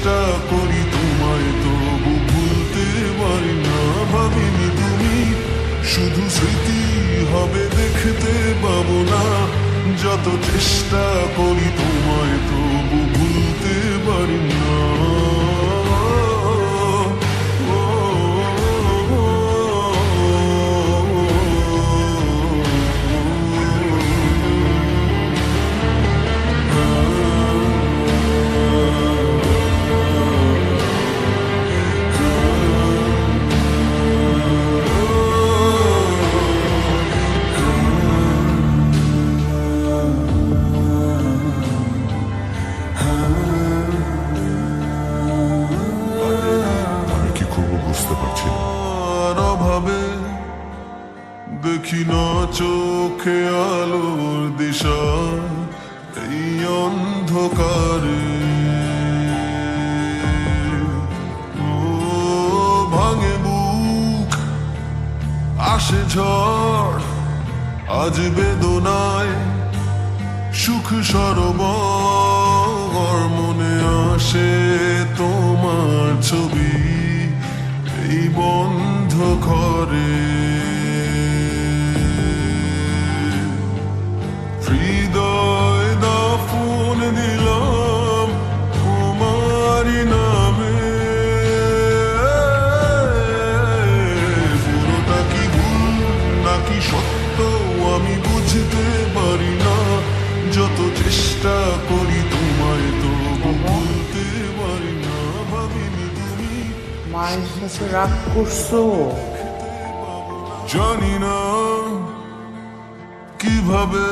চেষ্টা করি তোমায় তবু ভুলতে পারি না। ভাবিনি তুমি শুধু স্মৃতি হবে, দেখতে পাবো না। যত চেষ্টা করি তোমায় তবু ভুলতে পারি না। আমি কি করবো বুঝতে পারছি না। অভাবে দেখি না চোখে আলোর দিশা, এই অন্ধকারে ও ভাঙে বুক, আসে ঝড়, আজ বেদনায় সুখ সরবর। মনে আসে তোমার ছবি এই বন্ধ ঘরে। হৃদয় দাফন দিলাম তোমারই নামে। পুরোটা কি ভুল নাকি সত্য আমি বুঝতে পারি না। যত চেষ্টা করি তোমায় তবু বলতে পারি না। ভাবিনি তুমি মায়ের সাথে রাগ করছো? জানি না কিভাবে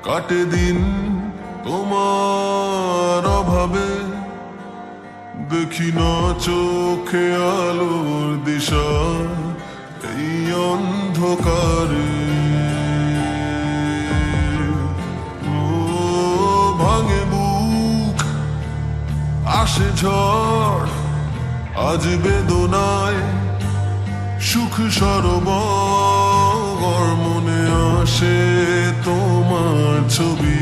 কাটে দিন তোমার অভাবে। দেখি না চোখে আলোর দিশা এই অন্ধকারে। ও ভাঙে বুক, আসে ঝড়, আজ বেদনায় সুখ সরবর। মনে আসে তোমার ছবি